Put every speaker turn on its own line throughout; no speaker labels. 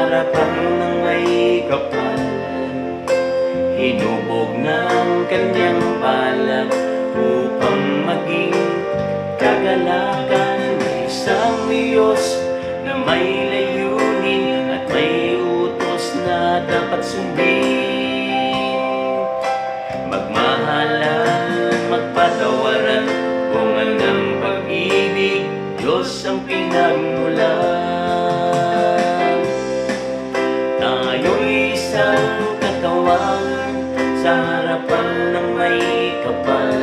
harapan ng may kapal. Hinubog ng kanyang palad upang maging kagalakan ng isang Diyos na may layunin at may utos na dapat sundin. Magmahalan, magpatawaran, bunga ng pag-ibig, Diyos ang pinagmulan. Tayo'y isang katawan sa harapan ng may kapal.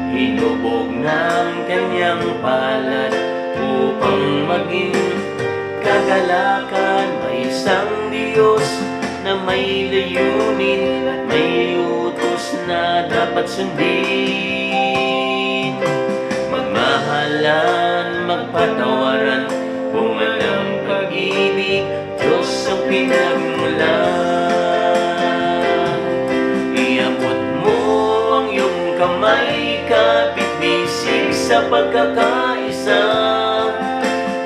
Hinubog ng kanyang palad upang maging kagalakan. May isang Diyos na may layunin at may utos na dapat sundin. Magmahalan, magpatawaran, bunga ng pag-ibig, Diyos ang pinagmulan. Iabot mo ang iyong kamay, kapit-bisig sa pagkakaisa.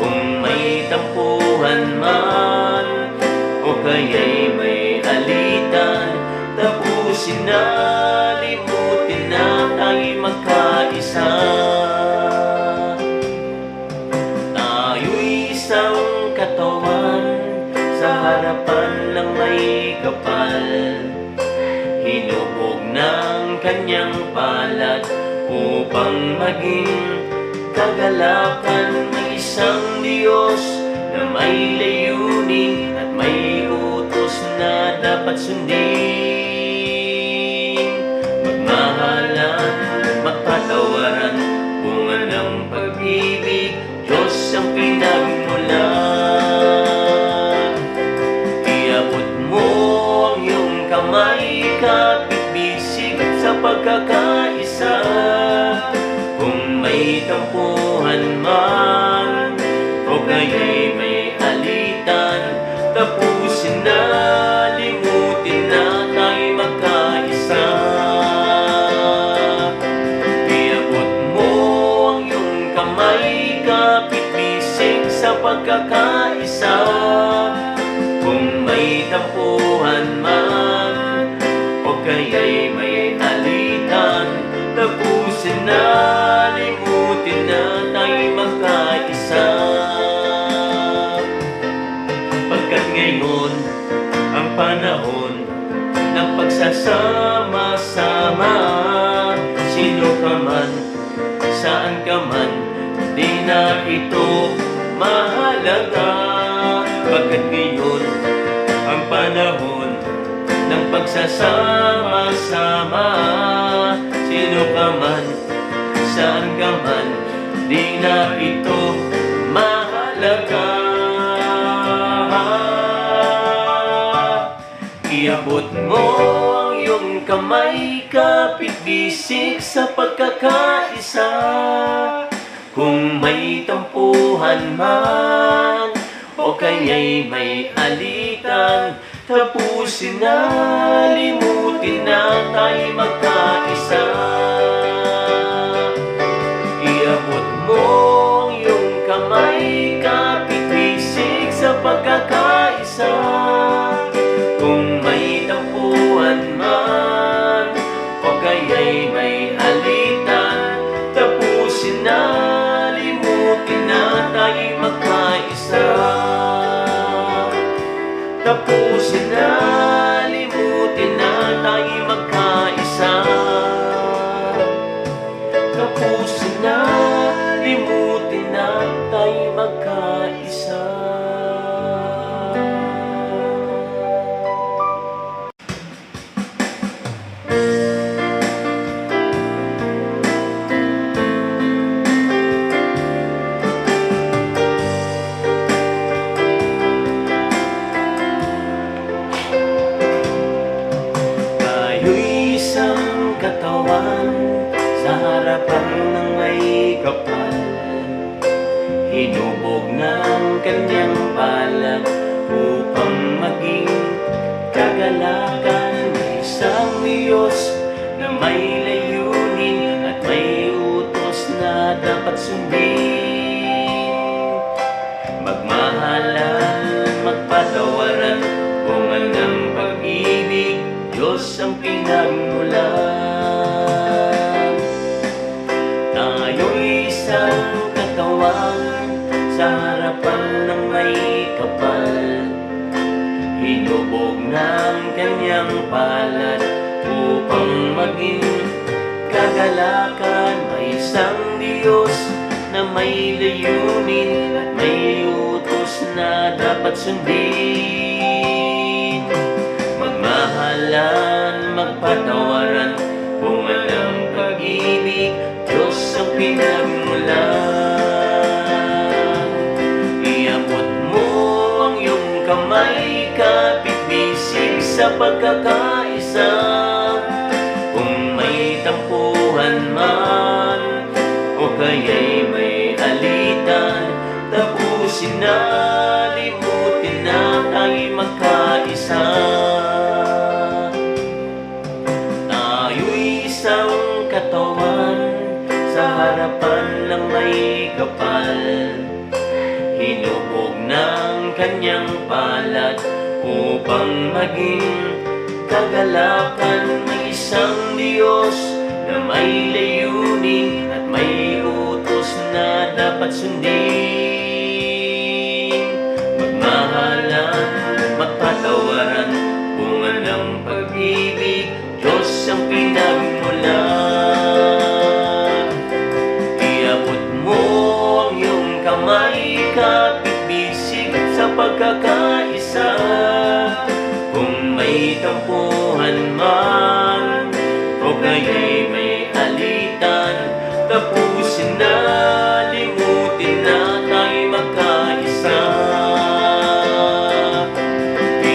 Kung may tampuhan man o kaya'y may alitan, tapusin na, limutin na, tayo'y magkaisa. Tayo'y isang katawan sa harapan ng may kapal. Hinubog ng kanyang palad upang maging kagalakan ng isang Diyos na may layunin at may utos na dapat sundin. Magmahalan, magpatawaran, bunga ng pag-ibig, Diyos ang pinagmulan. Iabot mo ang iyong kamay, kapit-bisig sa pagkakaisa. Kung may tampuhan man o kaya'y may alitan, tapusin na, limutin na, tayo'y magkaisa. Iabot mo ang iyong kamay, kapit-bisig sa pagkakaisa. Kung may tampuhan man o kaya'y may alitan, tapusin na, limutin na, tayo'y magkaisa. Pagkat ngayon ang panahon ng pagsasama-sama, sino ka man, saan ka man, di na ito mahalaga. Pagkat ngayon ang panahon ng pagsasama-sama, sino ka man, saan ka man, di na ito mahalaga. Iabot mo ang iyong kamay, kapit-bisig sa pagkakaisa. Kung may tampuhan man o kaya'y may alitan, tapusin na, limutin na, tayo'y magkaisa. Iabot mo ang iyong kamay, kapit-bisig sa pagkakaisa. Kung may tampuhan man o kaya'y may alitan, tapusin na, limutin na, tayo'y magkaisa. Tapusin na, limutin na, tayo'y magkaisa. Tapusin na, limutin na, tayo'y magkaisa. Katawan sa harapan ng may kapal. Hinubog ng kanyang palad upang maging kagalakan ng isang Diyos na may layunin at may utos na dapat sundin. Magmahalan, pinagmulan. Tayo'y isang katawan sa harapan ng may kapal. Hinubog ng kanyang palad upang maging kagalakan. May isang Diyos na may layunin at may utos na dapat sundin. Magmahalan, magpatawaran, bunga ng pag-ibig, Diyos ang pinagmulan. Iabot mo ang iyong kamay, kapit-bisig sa pagkakaisa. Kung may tampuhan man o kaya'y may alitan, tapusin na, limutin na, tayo'y magkaisa. Tayo'y isang katawan sa harapan ng may kapal. Hinubog ng kanyang palad upang maging kagalakan. May isang Diyos na may layunin at may utos na dapat sundin. Magmahalan, magpatawaran, bunga ng pag-ibig, Diyos ang pinagmulan. Iabot mo ang iyong kamay, kapit-bisig sa pagkakaisa. Kung may tampuhan man o kaya'y may alitan, tapusin na,